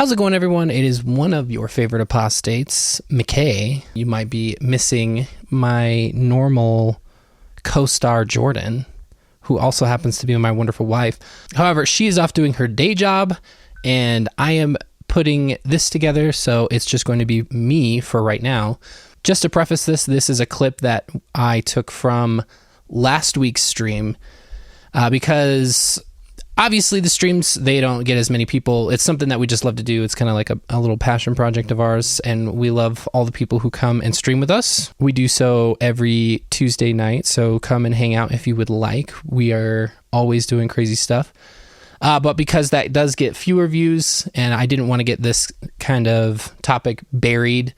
How's it going, everyone? It is one of your favorite apostates, McKay. You might be missing my normal co-star, Jordan, who also happens to be my wonderful wife. However, she is off doing her day job, and I am putting this together, so it's just going to be me for right now. Just to preface this is a clip that I took from last week's stream, because obviously the streams, they don't get as many people. It's something that we just love to do. It's kind of like a little passion project of ours, and we love all the people who come and stream with us. We do so every Tuesday night, so come and hang out if you would like. We are always doing crazy stuff. But because that does get fewer views, and I didn't want to get this kind of topic buried,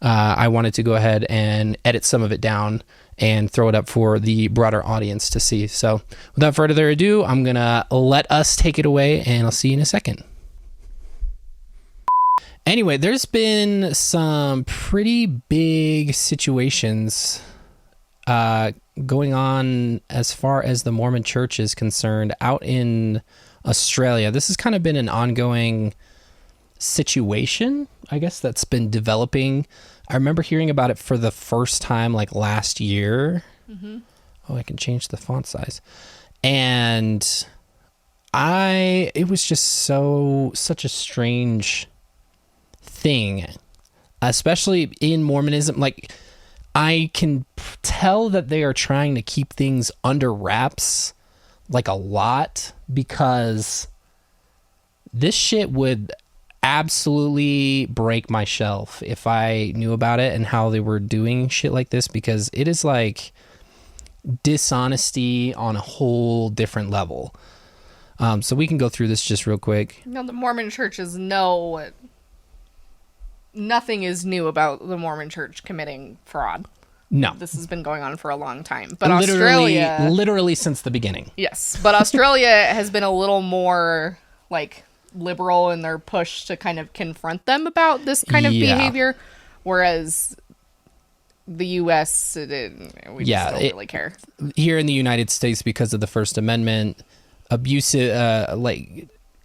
I wanted to go ahead and edit some of it down and throw it up for the broader audience to see. So without further ado, I'm going to let us take it away, and I'll see you in a second. Anyway, there's been some pretty big situations going on as far as the Mormon Church is concerned out in Australia. This has kind of been an ongoing situation, I guess, that's been developing. I remember hearing about it for the first time like last year. Mm-hmm. Oh, I can change the font size. And it was just such a strange thing, especially in Mormonism. Like, I can tell that they are trying to keep things under wraps like a lot, because this shit would absolutely break my shelf if I knew about it and how they were doing shit like this, because it is like dishonesty on a whole different level. So we can go through this just real quick. No, the Mormon churches know nothing is new about the Mormon church committing fraud. No. This has been going on for a long time. But literally since the beginning. Yes. But Australia has been a little more like liberal in their push to kind of confront them about this kind of behavior, whereas the U.S. we just don't really care. Here in the United States, because of the First Amendment,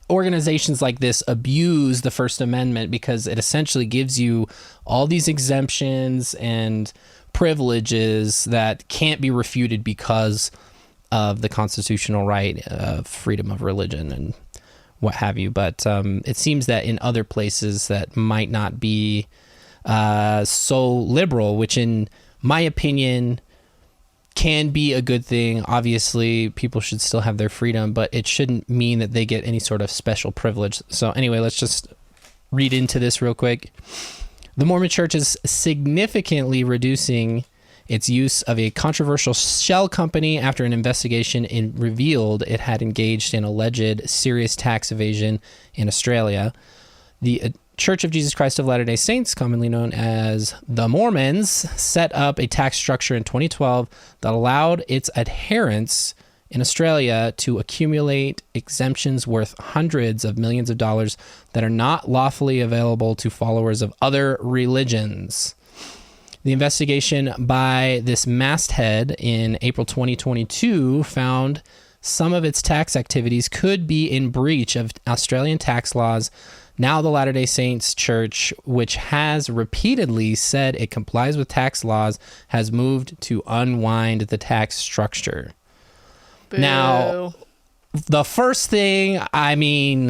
organizations like this abuse the First Amendment because it essentially gives you all these exemptions and privileges that can't be refuted because of the constitutional right of freedom of religion and what have you. But it seems that in other places that might not be so liberal, which in my opinion can be a good thing. Obviously, people should still have their freedom, but it shouldn't mean that they get any sort of special privilege. So anyway, let's just read into this real quick. The Mormon Church is significantly reducing its use of a controversial shell company after an investigation revealed it had engaged in alleged serious tax evasion in Australia. The Church of Jesus Christ of Latter-day Saints, commonly known as the Mormons, set up a tax structure in 2012 that allowed its adherents in Australia to accumulate exemptions worth hundreds of millions of dollars that are not lawfully available to followers of other religions. The investigation by this masthead in April 2022 found some of its tax activities could be in breach of Australian tax laws. Now the Latter-day Saints Church, which has repeatedly said it complies with tax laws, has moved to unwind the tax structure. Boo. Now, the first thing, I mean,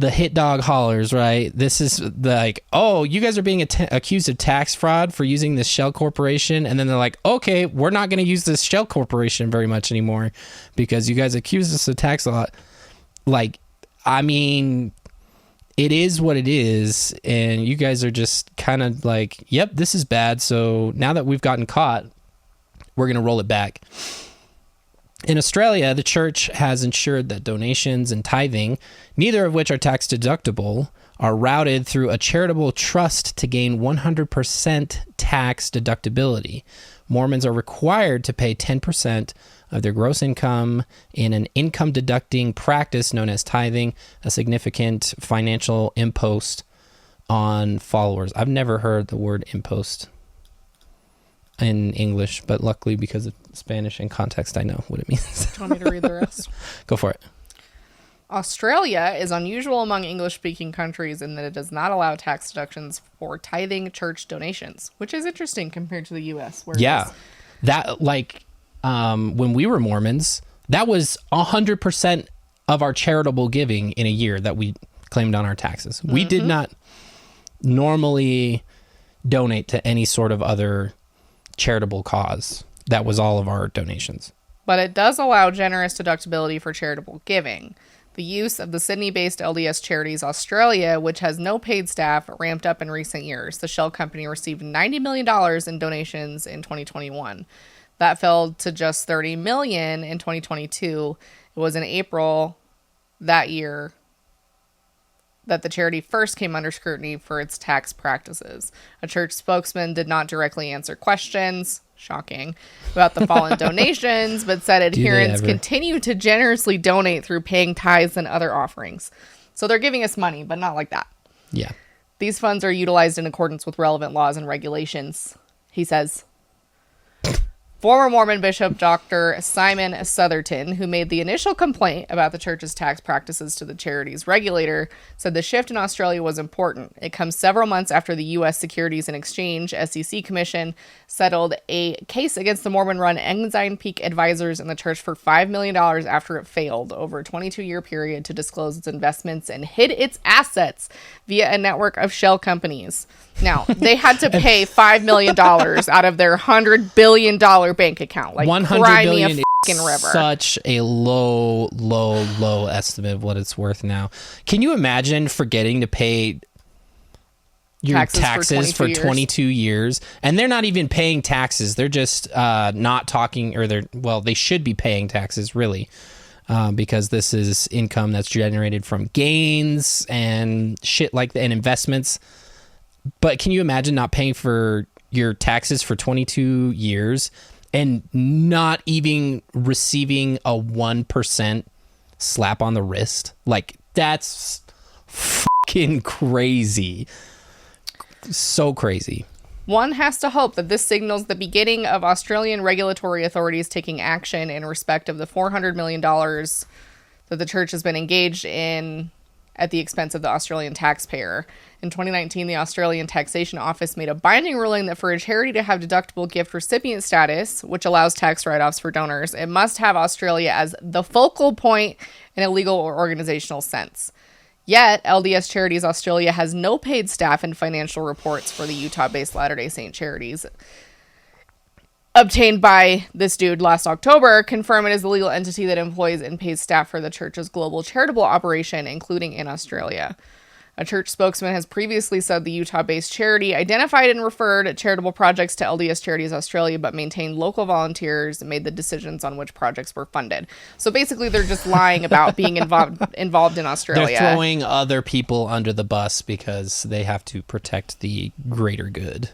the hit dog hollers, right? This is like, oh, you guys are being accused of tax fraud for using this shell corporation. And then they're like, okay, we're not going to use this shell corporation very much anymore because you guys accused us of tax law. Like, I mean, it is what it is. And you guys are just kind of like, yep, this is bad. So now that we've gotten caught, we're going to roll it back. In Australia, the church has ensured that donations and tithing, neither of which are tax deductible, are routed through a charitable trust to gain 100% tax deductibility. Mormons are required to pay 10% of their gross income in an income deducting practice known as tithing, a significant financial impost on followers. I've never heard the word impost in English, but luckily because of Spanish and context, I know what it means. Do you want me to read the rest? Go for it. Australia is unusual among English-speaking countries in that it does not allow tax deductions for tithing church donations, which is interesting compared to the U.S. Where that when we were Mormons, that was 100% of our charitable giving in a year that we claimed on our taxes. We did not normally donate to any sort of other charitable cause. That was all of our donations. But it does allow generous deductibility for charitable giving. The use of the Sydney-based LDS Charities Australia, which has no paid staff, ramped up in recent years. The shell company received $90 million in donations in 2021. That fell to just $30 million in 2022. It was in April that year that the charity first came under scrutiny for its tax practices. A church spokesman did not directly answer questions, shocking, about the fallen donations, but said adherents continue to generously donate through paying tithes and other offerings. So they're giving us money, but not like that. Yeah. These funds are utilized in accordance with relevant laws and regulations, he says. Former Mormon Bishop Dr. Simon Southerton, who made the initial complaint about the church's tax practices to the charity's regulator, said the shift in Australia was important. It comes several months after the U.S. Securities and Exchange (SEC) Commission settled a case against the Mormon-run Ensign Peak Advisors and the church for $5 million after it failed over a 22-year period to disclose its investments and hid its assets via a network of shell companies. Now, they had to pay $5 million out of their $100 billion bank account. Like, $100 billion is river. Such a low estimate of what it's worth now. Can you imagine forgetting to pay your taxes for 22 years? And they're not even paying taxes. They're just not talking, or they should be paying taxes, really. Because this is income that's generated from gains and shit like that, and investments. But can you imagine not paying for your taxes for 22 years and not even receiving a 1% slap on the wrist? Like, that's fucking crazy. So crazy. One has to hope that this signals the beginning of Australian regulatory authorities taking action in respect of the $400 million that the church has been engaged in at the expense of the Australian taxpayer. In 2019, the Australian Taxation Office made a binding ruling that for a charity to have deductible gift recipient status, which allows tax write-offs for donors, it must have Australia as the focal point in a legal or organizational sense. Yet, LDS Charities Australia has no paid staff, and financial reports for the Utah-based Latter-day Saint Charities obtained by this dude last October confirm it is a legal entity that employs and pays staff for the church's global charitable operation, including in Australia. A church spokesman has previously said the Utah-based charity identified and referred charitable projects to LDS Charities Australia, but maintained local volunteers and made the decisions on which projects were funded. So basically, they're just lying about being involved in Australia. They're throwing other people under the bus because they have to protect the greater good.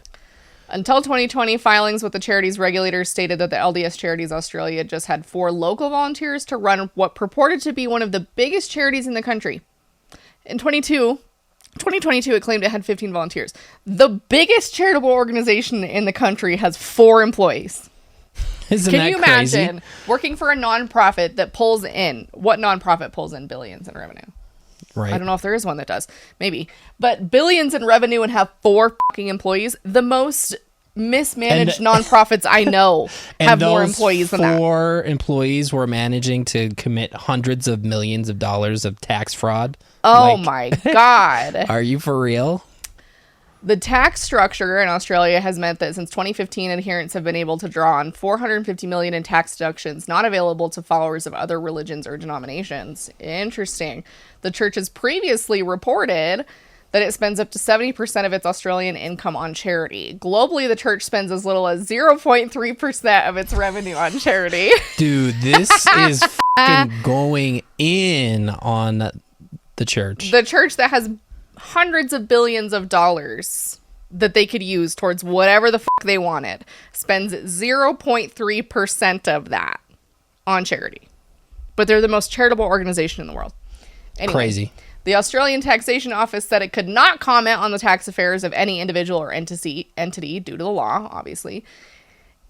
Until 2020, filings with the charities regulators stated that the LDS Charities Australia just had 4 local volunteers to run what purported to be one of the biggest charities in the country. In 2022, it claimed it had 15 volunteers. The biggest charitable organization in the country has 4 employees. Isn't that crazy? Can you imagine working for a nonprofit that pulls in, what nonprofit pulls in billions in revenue? Right. I don't know if there is one that does. Maybe. But billions in revenue and have 4 fucking employees. The most mismanaged nonprofits I know have more employees than that. 4 employees were managing to commit hundreds of millions of dollars of tax fraud. Oh my God. Are you for real? The tax structure in Australia has meant that since 2015, adherents have been able to draw on $450 million in tax deductions not available to followers of other religions or denominations. Interesting. The church has previously reported that it spends up to 70% of its Australian income on charity. Globally, the church spends as little as 0.3% of its revenue on charity. Dude, this is fucking going in on the church. The church that has hundreds of billions of dollars that they could use towards whatever the fuck they wanted spends 0.3% of that on charity. But they're the most charitable organization in the world. Anyway, crazy. The Australian Taxation Office said it could not comment on the tax affairs of any individual or entity due to the law, obviously.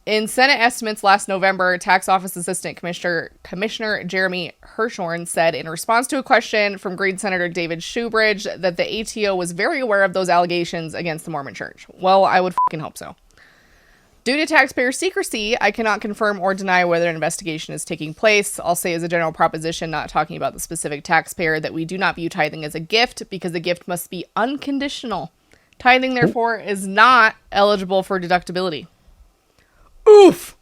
In Senate estimates last November, Tax Office Assistant Commissioner Jeremy Hirschhorn said in response to a question from Green Senator David Shoebridge that the ATO was very aware of those allegations against the Mormon Church. Well, I would fucking hope so. Due to taxpayer secrecy, I cannot confirm or deny whether an investigation is taking place. I'll say as a general proposition, not talking about the specific taxpayer, that we do not view tithing as a gift because the gift must be unconditional. Tithing, therefore, is not eligible for deductibility. Oof.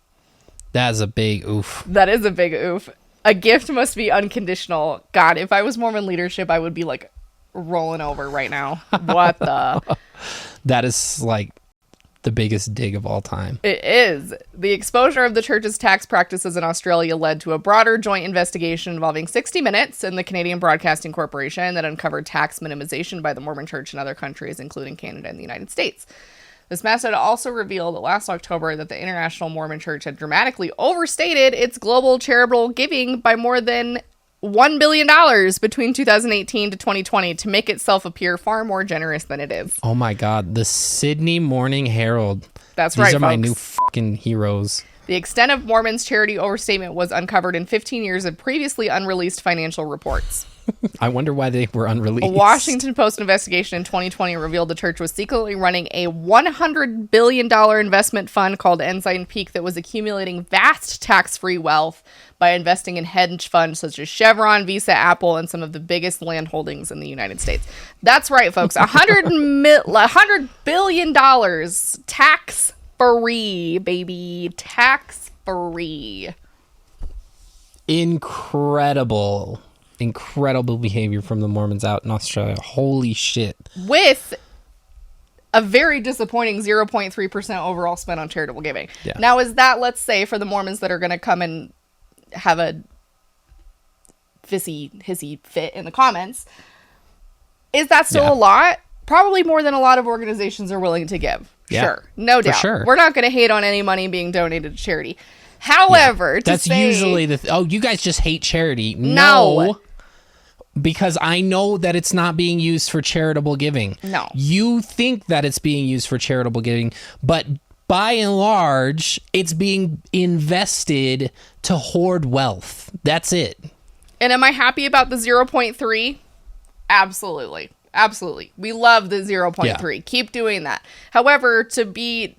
That's a big oof. That is a big oof. A gift must be unconditional. God, if I was Mormon leadership, I would be like rolling over right now. What the? That is like the biggest dig of all time. It is. The exposure of the church's tax practices in Australia led to a broader joint investigation involving 60 Minutes and the Canadian Broadcasting Corporation that uncovered tax minimization by the Mormon Church in other countries, including Canada and the United States. This method also revealed last October that the International Mormon Church had dramatically overstated its global charitable giving by more than $1 billion between 2018 to 2020 to make itself appear far more generous than it is. Oh my God. The Sydney Morning Herald. That's right, These are my folks. new fucking heroes. The extent of Mormon's charity overstatement was uncovered in 15 years of previously unreleased financial reports. I wonder why they were unreleased. A Washington Post investigation in 2020 revealed the church was secretly running a $100 billion investment fund called Ensign Peak that was accumulating vast tax-free wealth by investing in hedge funds such as Chevron, Visa, Apple, and some of the biggest land holdings in the United States. That's right, folks. $100 billion tax-free, baby. Tax-free. Incredible behavior from the Mormons out in Australia. Holy shit. With a very disappointing 0.3% overall spent on charitable giving. Yeah. Now, is that, let's say, for the Mormons that are going to come and have a hissy fit in the comments, is that still a lot? Probably more than a lot of organizations are willing to give. Yeah. Sure. No doubt. Sure. We're not going to hate on any money being donated to charity. However, that's usually you guys just hate charity. No. Because I know that it's not being used for charitable giving. No. You think that it's being used for charitable giving, but by and large, it's being invested to hoard wealth. That's it. And am I happy about the 0.3? Absolutely. Absolutely. We love the 0.3. Yeah. Keep doing that. However, to be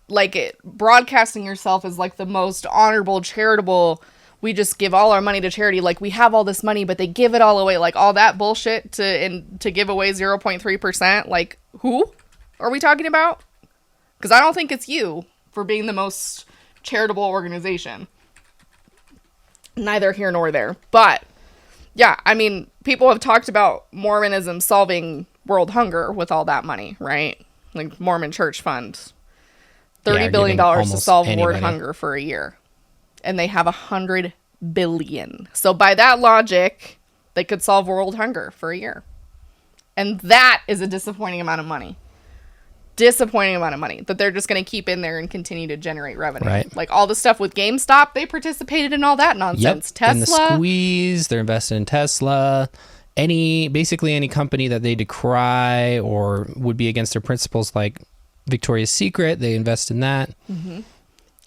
like it, broadcasting yourself as like the most honorable, charitable, we just give all our money to charity, like we have all this money, but they give it all away, like all that bullshit to give away 0.3%. Like, who are we talking about? Because I don't think it's you for being the most charitable organization. Neither here nor there. But yeah, I mean, people have talked about Mormonism solving world hunger with all that money, right? Like Mormon Church Fund, $30 billion to solve world hunger for a year. And they have $100 billion. So by that logic, they could solve world hunger for a year. And that is a disappointing amount of money. Disappointing amount of money that they're just going to keep in there and continue to generate revenue. Right. Like all the stuff with GameStop, they participated in all that nonsense. Yep. Tesla. And the squeeze, they're invested in Tesla. Basically any company that they decry or would be against their principles, like Victoria's Secret, they invest in that. Mm-hmm.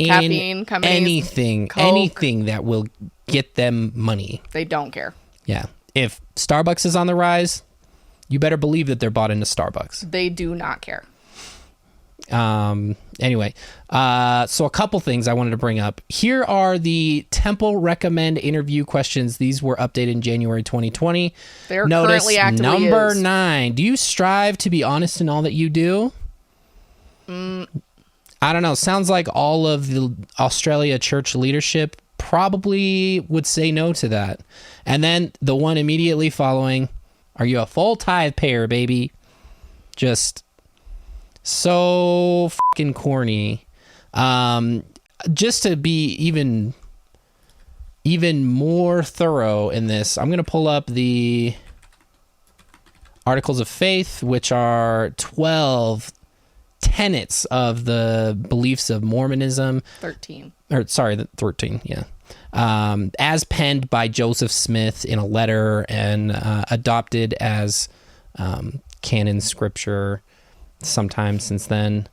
Caffeine companies, anything that will get them money. They don't care. Yeah. If Starbucks is on the rise, you better believe that they're bought into Starbucks. They do not care. Anyway, so a couple things I wanted to bring up. Here are the Temple Recommend interview questions. These were updated in January 2020. They're currently actively number used. 9. Do you strive to be honest in all that you do? I don't know. Sounds like all of the Australia church leadership probably would say no to that. And then the one immediately following, are you a full tithe payer, baby? Just so fucking corny. Just to be even more thorough in this, I'm going to pull up the Articles of Faith, which are 12 tenets of the beliefs of Mormonism. 13. 13, yeah. As penned by Joseph Smith in a letter and adopted as canon scripture sometime since then.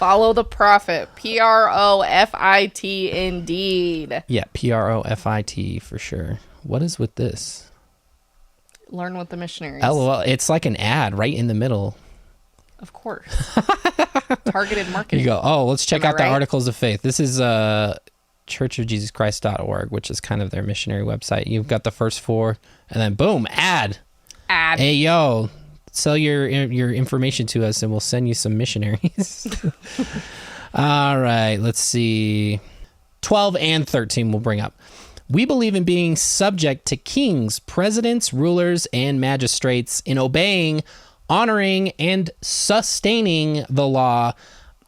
Follow the prophet. Profit indeed. Yeah, Profit for sure. What is with this? Learn with the missionaries. LOL. It's like an ad right in the middle. Of course. Targeted marketing. You go, oh, let's check Am I out the right? Articles of Faith. This is churchofjesuschrist.org, which is kind of their missionary website. You've got the first four, and then boom, ad. Hey, yo, sell your information to us, and we'll send you some missionaries. All right, let's see. 12 and 13 we'll bring up. We believe in being subject to kings, presidents, rulers, and magistrates, in obeying, honoring, and sustaining the law.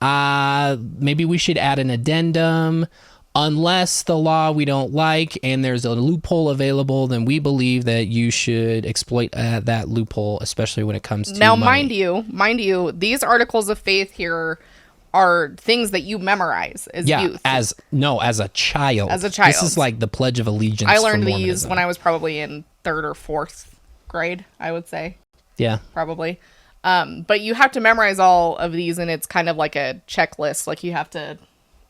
Maybe we should add an addendum. Unless the law we don't like and there's a loophole available, then we believe that you should exploit that loophole, especially when it comes to now, money. mind you, these articles of faith here are things that you memorize as youth. as a child. As a child. This is like the Pledge of Allegiance. I learned for these Mormonism. when I was probably in 3rd or 4th grade, I would say. Yeah. Probably. But you have to memorize all of these, and it's kind of like a checklist. Like you have to...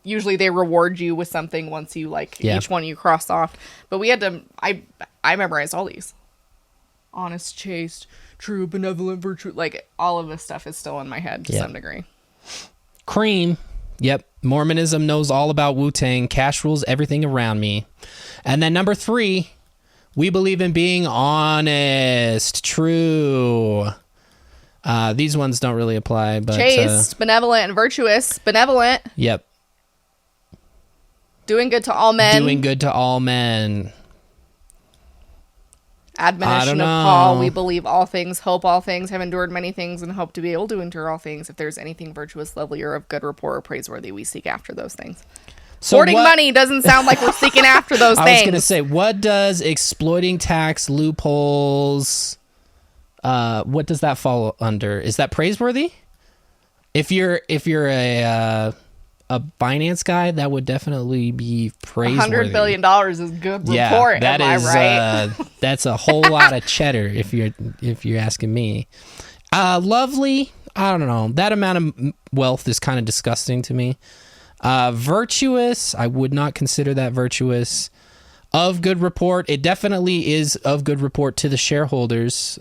Usually they reward you with something once you each one you cross off. But we had to... I memorized all these. Honest, chaste, true, benevolent, virtue. Like all of this stuff is still in my head to some degree. Cream. Yep. Mormonism knows all about Wu-Tang. Cash rules everything around me. And then number 3, we believe in being honest. True. These ones don't really apply, but chaste, benevolent, and virtuous. Benevolent. Yep. Doing good to all men. Doing good to all men. Admonition of Paul. We believe all things, hope all things, have endured many things, and hope to be able to endure all things. If there's anything virtuous, lovely, or of good report or praiseworthy, we seek after those things. So hoarding money doesn't sound like we're seeking after those things. I was going to say, what does exploiting tax loopholes... what does that fall under? Is that praiseworthy? If you're a finance guy, that would definitely be praiseworthy. $100 billion is good report. Yeah, am I right? That's a whole lot of cheddar if you're asking me. Lovely. I don't know. That amount of wealth is kind of disgusting to me. Virtuous. I would not consider that virtuous. Of good report, it definitely is of good report to the shareholders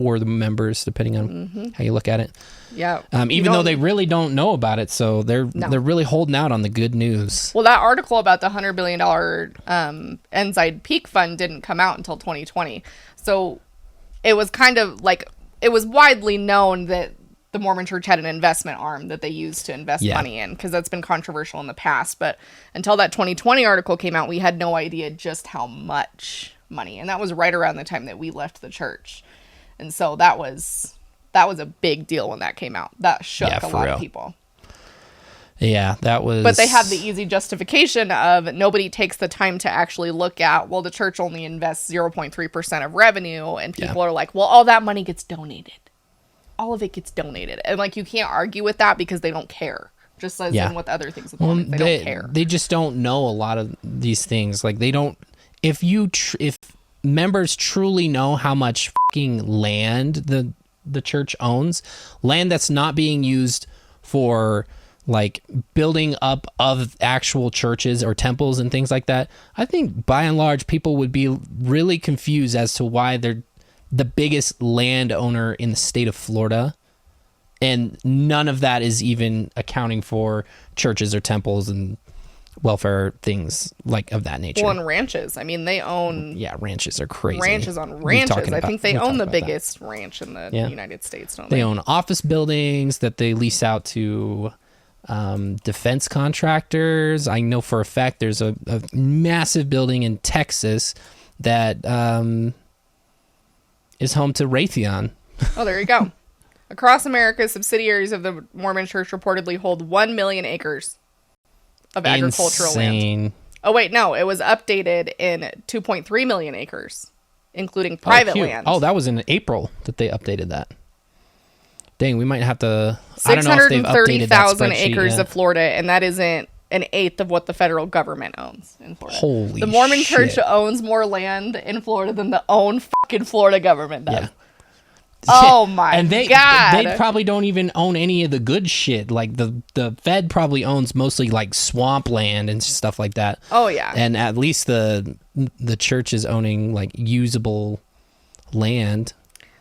or the members, depending on how you look at it. Yeah. Even though they really don't know about it, so they're really holding out on the good news. Well, that article about the $100 billion Ensign Peak Fund didn't come out until 2020, so it was kind of like it was widely known that the Mormon Church had an investment arm that they used to invest money in, because that's been controversial in the past. But until that 2020 article came out, we had no idea just how much money. And that was right around the time that we left the church. And so that was a big deal when that came out. That shook a lot of people. Yeah, that was... But they have the easy justification of nobody takes the time to actually look at, well, the church only invests 0.3% of revenue. And people are like, well, all that money gets donated. All of it gets donated. And you can't argue with that because they don't care. Just as in with other things. They don't care. They just don't know a lot of these things. They don't... If members truly know how much fucking land the church owns, land that's not being used for building up of actual churches or temples and things like that, I think by and large people would be really confused as to why they're the biggest landowner in the state of Florida, and none of that is even accounting for churches or temples and welfare things of that nature. Well, and ranches. I mean, they own... Yeah, ranches are crazy. Ranches on ranches. I think they own the biggest ranch in the United States, don't they? They own office buildings that they lease out to defense contractors. I know for a fact there's a massive building in Texas that is home to Raytheon. Oh, there you go. Across America, subsidiaries of the Mormon Church reportedly hold 1 million acres of agricultural land. Oh, wait, no. It was updated in 2.3 million acres, including private land. Oh, that was in April that they updated that. Dang, we might have to... I don't know if they've updated that spreadsheet 630,000 acres of Florida, and that isn't an eighth of what the federal government owns in Florida. Holy The Mormon shit. Church owns more land in Florida than the own fucking Florida government does. Oh my and God. they probably don't even own any of the good shit. Like the Fed probably owns mostly like swampland and stuff like that. Oh yeah. And at least the church is owning like usable land.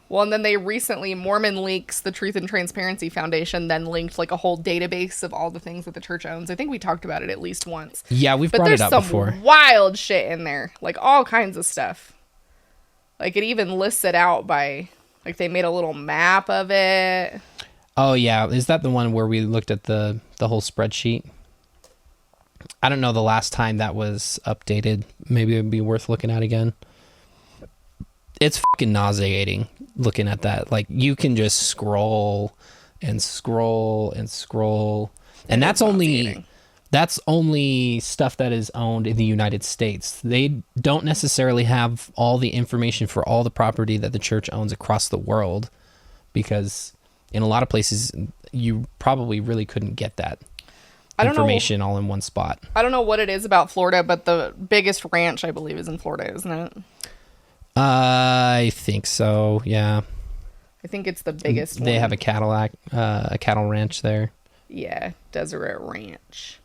Well, and then they recently, Mormon Leaks, the Truth and Transparency Foundation, then linked like a whole database of all the things that the church owns. I think we talked about it at least once. Yeah, we've brought it up before. There's some wild shit in there, like all kinds of stuff. Like it even lists it out by, like they made a little map of it. Oh yeah, is that the one where we looked at the whole spreadsheet? I don't know the last time that was updated. Maybe it'd be worth looking at again. It's fucking nauseating looking at that. Like you can just scroll and scroll and scroll, and that's only stuff that is owned in the United States. They don't necessarily have all the information for all the property that the church owns across the world, because in a lot of places you probably really couldn't get that information all in one spot. I don't know what it is about Florida, but the biggest ranch I believe is in Florida, isn't it? I think so. Yeah. I think it's the biggest one. They have a cattle ranch there. Yeah, Deseret Ranch.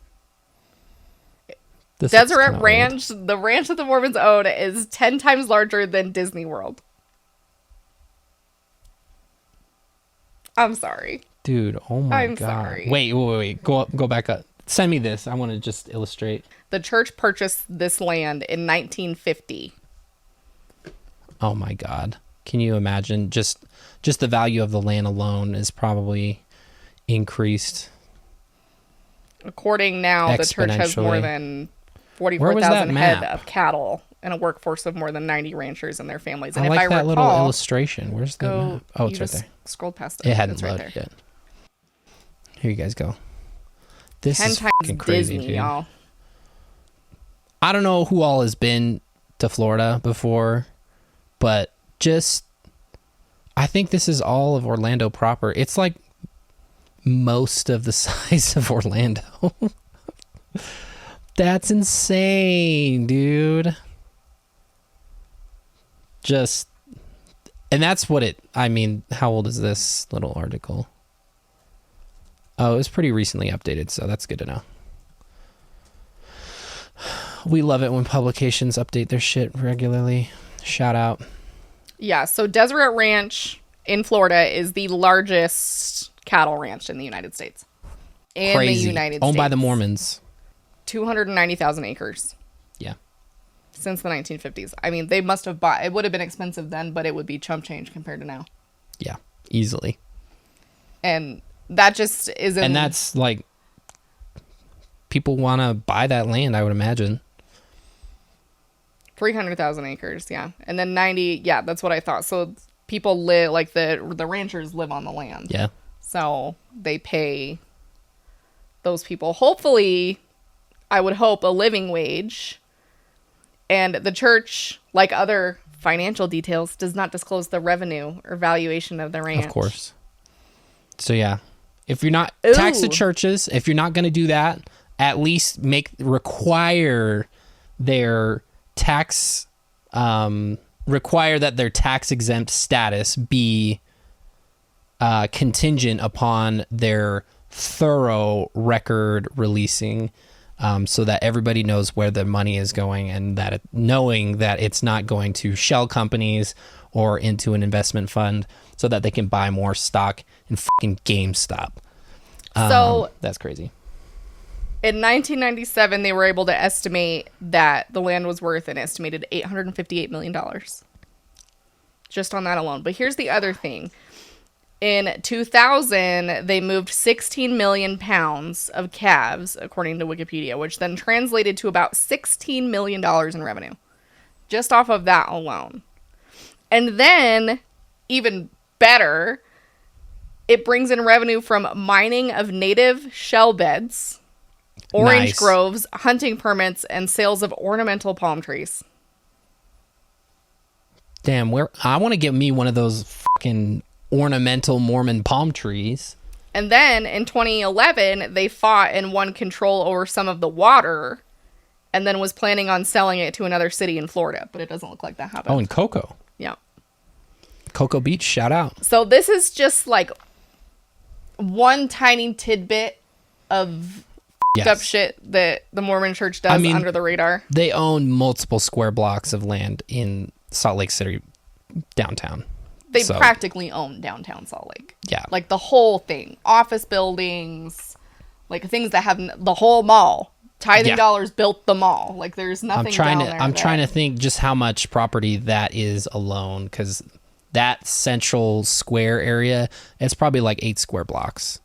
This Deseret Ranch, the ranch that the Mormons own, is 10 times larger than Disney World. I'm sorry. Dude, oh my God. I'm sorry. Wait. Go back up. Send me this. I want to just illustrate. The church purchased this land in 1950. Oh my God. Can you imagine? Just the value of the land alone is probably increased. According now, the church has more than 44,000 head of cattle and a workforce of more than 90 ranchers and their families. And I like if I that recall, little illustration. Where's the map? Oh, it's right there. Scrolled past it. It hadn't loaded yet. Here you guys go. This 10 is times fucking crazy, Disney, dude. y'all. I don't know who all has been to Florida before, but I think this is all of Orlando proper. It's like most of the size of Orlando. That's insane, dude. And that's what how old is this little article? Oh, it was pretty recently updated, so that's good to know. We love it when publications update their shit regularly. Shout out. Yeah, so Deseret Ranch in Florida is the largest cattle ranch in the United States. Crazy. Owned by the Mormons. 290,000 acres. Yeah. Since the 1950s. I mean, they must have bought... It would have been expensive then, but it would be chump change compared to now. Yeah, easily. And that just isn't... And that's like... People want to buy that land, I would imagine. 300,000 acres, yeah. And then 90... Yeah, that's what I thought. So people live... Like, the ranchers live on the land. Yeah. So they pay those people, hopefully, I would hope, a living wage. And the church, like other financial details, does not disclose the revenue or valuation of the ranch. Of course. So yeah, if you're not tax the churches, if you're not going to do that, at least require their tax, require that their tax exempt status be contingent upon their thorough record releasing, so that everybody knows where the money is going, and that knowing that it's not going to shell companies or into an investment fund, so that they can buy more stock in fucking GameStop. So that's crazy. In 1997, they were able to estimate that the land was worth an estimated $858 million. Just on that alone. But here's the other thing. In 2000, they moved 16 million pounds of calves, according to Wikipedia, which then translated to about $16 million in revenue. Just off of that alone. And then, even better, it brings in revenue from mining of native shell beds, orange groves, hunting permits, and sales of ornamental palm trees. Damn, I want to get me one of those fucking ornamental Mormon palm trees. And then in 2011, they fought and won control over some of the water, and then was planning on selling it to another city in Florida, but it doesn't look like that happened. Oh, in cocoa. Yeah. Cocoa Beach, shout out. So this is just like one tiny tidbit of up shit that the Mormon Church does under the radar. They own multiple square blocks of land in Salt Lake City downtown. They practically own downtown Salt Lake. Yeah. Like the whole thing. Office buildings, like things that have the whole mall. Tithing dollars built the mall. Like there's nothing I'm trying to think just how much property that is alone, because that central square area, it's probably like 8 square blocks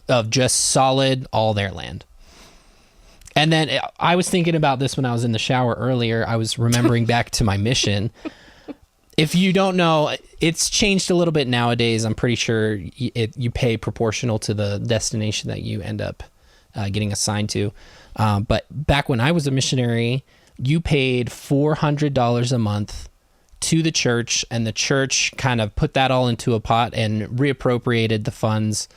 of just solid, all their land. And then I was thinking about this when I was in the shower earlier. I was remembering back to my mission. If you don't know, it's changed a little bit nowadays. I'm pretty sure you pay proportional to the destination that you end up getting assigned to. But back when I was a missionary, you paid $400 a month to the church, and the church kind of put that all into a pot and reappropriated the funds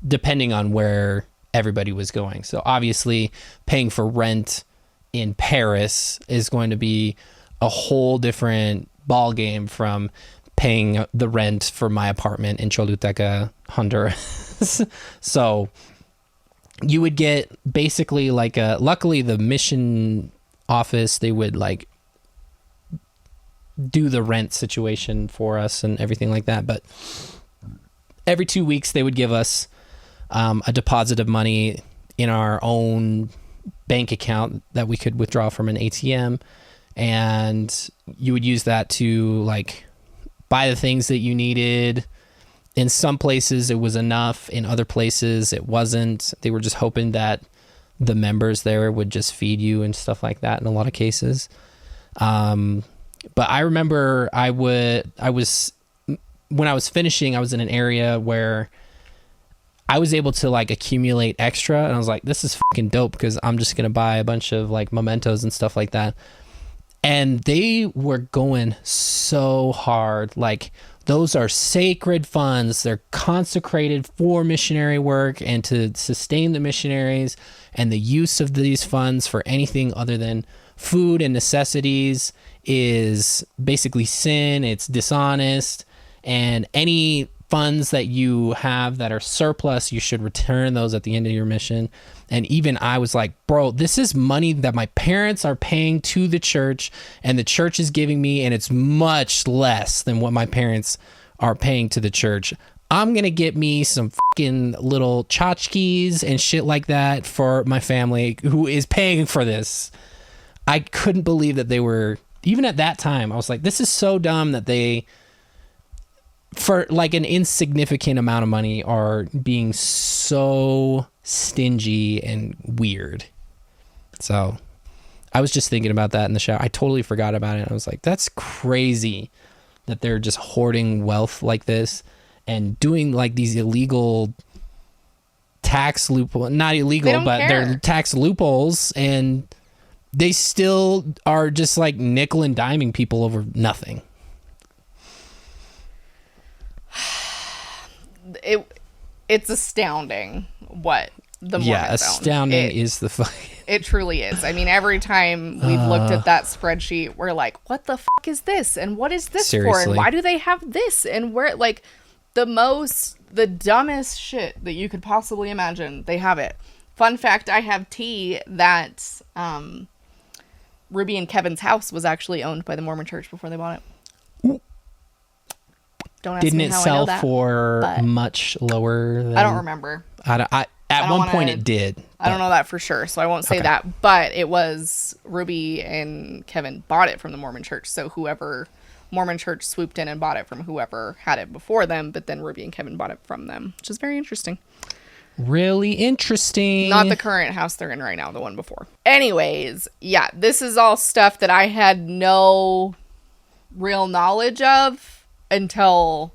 depending on where everybody was going. So obviously paying for rent in Paris is going to be a whole different ball game from paying the rent for my apartment in Choluteca, Honduras. So you would get basically like luckily the mission office, they would like do the rent situation for us and everything like that. But every 2 weeks they would give us a deposit of money in our own bank account that we could withdraw from an ATM. And you would use that to like buy the things that you needed. In some places it was enough. In other places it wasn't. They were just hoping that the members there would just feed you and stuff like that in a lot of cases. But I remember when I was finishing, I was in an area where I was able to like accumulate extra, and I was like, this is fucking dope, because I'm just going to buy a bunch of like mementos and stuff like that. And they were going so hard. Like, those are sacred funds. They're consecrated for missionary work and to sustain the missionaries, and the use of these funds for anything other than food and necessities is basically sin. It's dishonest, and any funds that you have that are surplus, you should return those at the end of your mission. And even I was like, bro, this is money that my parents are paying to the church, and the church is giving me, and it's much less than what my parents are paying to the church. I'm going to get me some fucking little tchotchkes and shit like that for my family who is paying for this. I couldn't believe that they were, even at that time, I was like, this is so dumb that they, for like an insignificant amount of money, are being so stingy and weird. So I was just thinking about that in the shower. I totally forgot about it. I was like, that's crazy that they're just hoarding wealth like this and doing like these illegal tax loophole, not illegal, but they're tax loopholes, and they still are just like nickel and diming people over nothing. It's astounding what the Mormons astounding is the fuck. It truly is. I mean, every time we've looked at that spreadsheet, we're like, what the fuck is this? And what is this for? And why do they have this? And where, like, the dumbest shit that you could possibly imagine, they have it. Fun fact, I have tea that Ruby and Kevin's house was actually owned by the Mormon Church before they bought it. Ooh. Don't ask Didn't me it how sell I know that, for much lower than... I don't remember. At one point it did. I don't know that for sure, so I won't say that. But it was Ruby and Kevin bought it from the Mormon Church. So whoever Mormon Church swooped in and bought it from whoever had it before them, but then Ruby and Kevin bought it from them, which is very interesting. Really interesting. Not the current house they're in right now, the one before. Anyways, yeah, this is all stuff that I had no real knowledge of until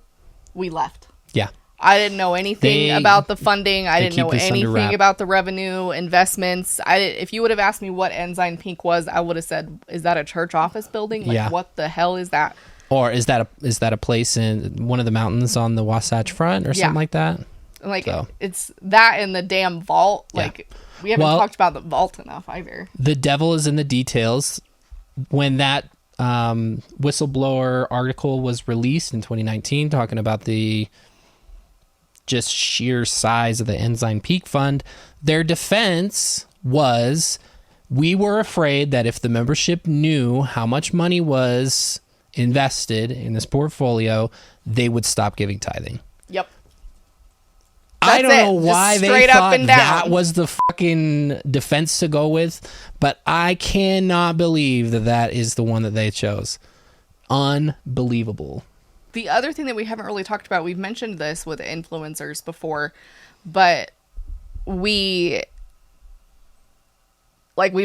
we left. Yeah. I didn't know anything about the funding. I didn't know anything about the revenue, investments. If you would have asked me what Ensign Peak was, I would have said, is that a church office building? Like, what the hell is that? Or is that a place in one of the mountains on the Wasatch Front or something like that? Like, it's that and the damn vault. Like, we haven't talked about the vault enough either. The devil is in the details. When that whistleblower article was released in 2019 talking about the just sheer size of the Ensign Peak Fund. Their defense was, we were afraid that if the membership knew how much money was invested in this portfolio, they would stop giving tithing. Yep. I don't know why they thought that down. was the fucking defense to go with, but I cannot believe that that is the one that they chose. Unbelievable. The other thing that we haven't really talked about, we've mentioned this with influencers before, but we've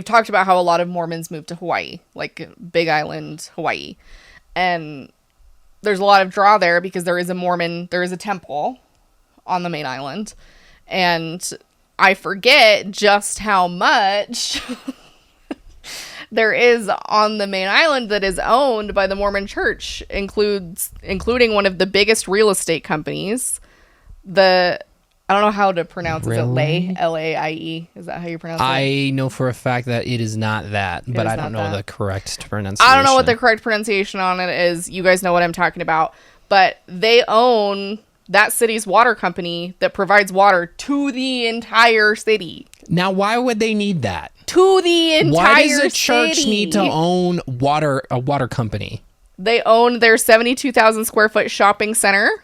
talked about how a lot of Mormons move to Hawaii, like Big Island, Hawaii. And there's a lot of draw there because there is a temple on the main island. And I forget just how much there is on the main island that is owned by the Mormon Church, including one of the biggest real estate companies. I don't know how to pronounce it. Is it Laie? L-A-I-E. Is that how you pronounce it? I know for a fact that it is not that, but I don't know the correct pronunciation. I don't know what the correct pronunciation on it is. You guys know what I'm talking about. But they own that city's water company that provides water to the entire city. Now, why would they need that? To the entire city. Why does a church need to own a water company? They own their 72,000 square foot shopping center,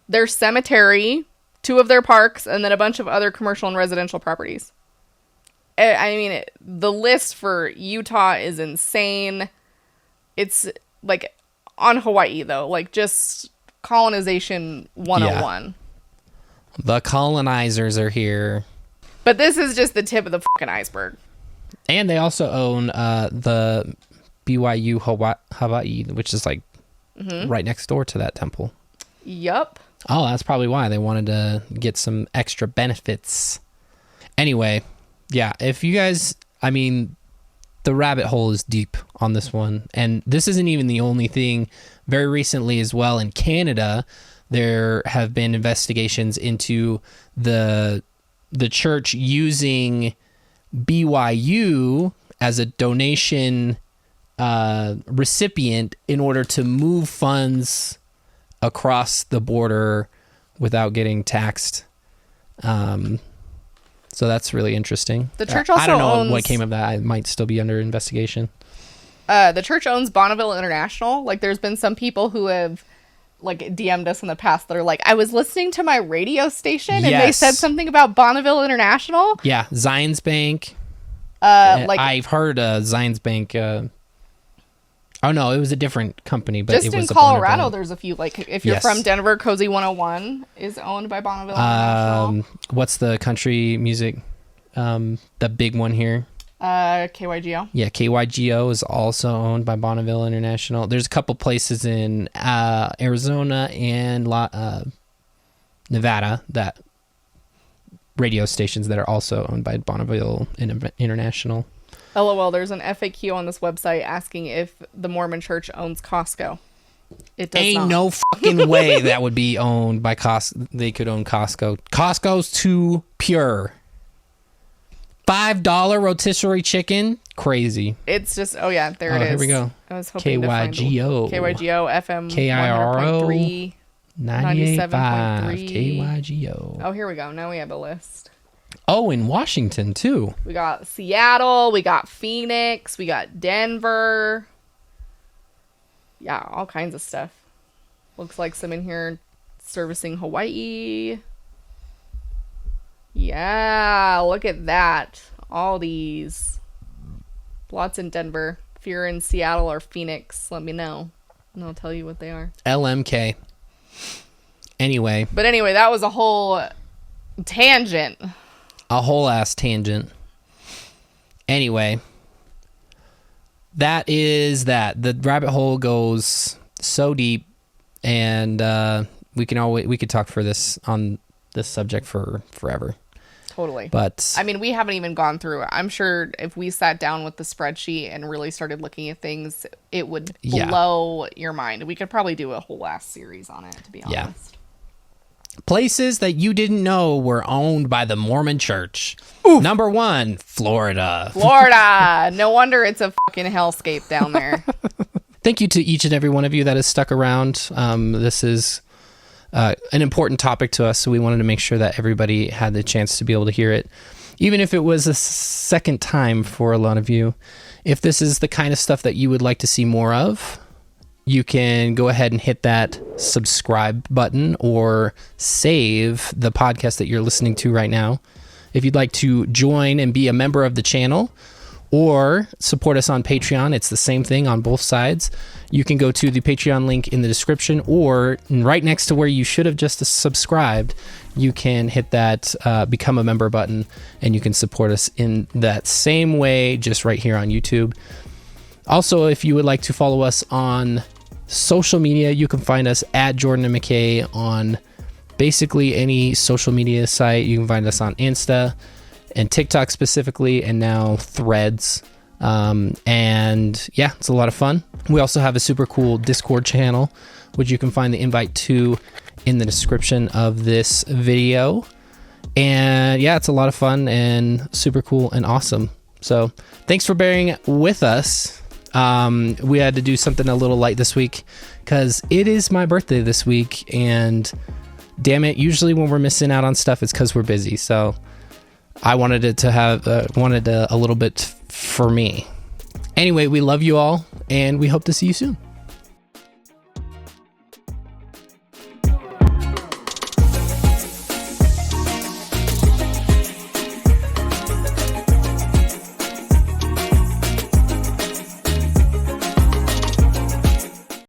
their cemetery, 2 of their parks, and then a bunch of other commercial and residential properties. I mean, the list for Utah is insane. It's like on Hawaii, though, like just colonization 101. Yeah. The colonizers are here. But this is just the tip of the fucking iceberg. And they also own the BYU Hawaii, which is like right next door to that temple. Yup. Oh, that's probably why they wanted to get some extra benefits. Anyway, yeah, if you guys, I mean, the rabbit hole is deep on this one. And this isn't even the only thing. Very recently as well in Canada, there have been investigations into the church using BYU as a donation recipient in order to move funds across the border without getting taxed. So that's really interesting. The church also I don't know what came of that. It might still be under investigation. The church owns Bonneville International. Like, there's been some people who have like DM'd us in the past that are like, I was listening to my radio station and they said something about Bonneville International. Yeah, Zions Bank. I've heard Zions Bank. Oh no, it was a different company, but just it was in Colorado. There's a few, like if you're from Denver, Cozy 101 is owned by Bonneville International. What's the country music? The big one here. KYGO. Yeah, KYGO is also owned by Bonneville International. There's a couple places in Arizona and Nevada that radio stations that are also owned by Bonneville International. LOL, there's an FAQ on this website asking if the Mormon Church owns Costco. It does Ain't not. no fucking way that would be owned by Costco. They could own Costco. Costco's too pure. $5 rotisserie chicken? Crazy. It's just, oh yeah, there it is. Here we go. I was hoping KYGO. KYGO, FM KIRO 100.3, 98.5 KYGO. Oh, here we go. Now we have a list. Oh, in Washington, too. We got Seattle. We got Phoenix. We got Denver. Yeah, all kinds of stuff. Looks like some in here servicing Hawaii. Yeah, look at that. All these. Lots in Denver. If you're in Seattle or Phoenix, let me know. And I'll tell you what they are. LMK. Anyway. But anyway, that was a whole tangent. A whole ass tangent. Anyway. That is that. The rabbit hole goes so deep, and we could talk for this on this subject for forever. Totally. But I mean, we haven't even gone through it. I'm sure if we sat down with the spreadsheet and really started looking at things, it would blow your mind. We could probably do a whole last series on it, to be honest. Places that you didn't know were owned by the Mormon Church. Oof. Number 1, Florida. Florida. No wonder it's a fucking hellscape down there. Thank you to each and every one of you that has stuck around. This is an important topic to us, so we wanted to make sure that everybody had the chance to be able to hear it, even if it was a second time for a lot of you. If this is the kind of stuff that you would like to see more of, you can go ahead and hit that subscribe button or save the podcast that you're listening to right now. If you'd like to join and be a member of the channel or support us on Patreon, it's the same thing on both sides. You can go to the Patreon link in the description, or right next to where you should have just subscribed, you can hit that become a member button, and you can support us in that same way, just right here on YouTube. Also, if you would like to follow us on social media, you can find us at Jordan and McKay on basically any social media site. You can find us on Insta and TikTok specifically, and now Threads. And yeah, it's a lot of fun. We also have a super cool Discord channel, which you can find the invite to in the description of this video. And yeah, it's a lot of fun and super cool and awesome. So thanks for bearing with us. We had to do something a little light this week because it is my birthday this week, and damn it, usually when we're missing out on stuff, it's because we're busy. So I wanted it to have a little bit for me. Anyway, we love you all, and we hope to see you soon.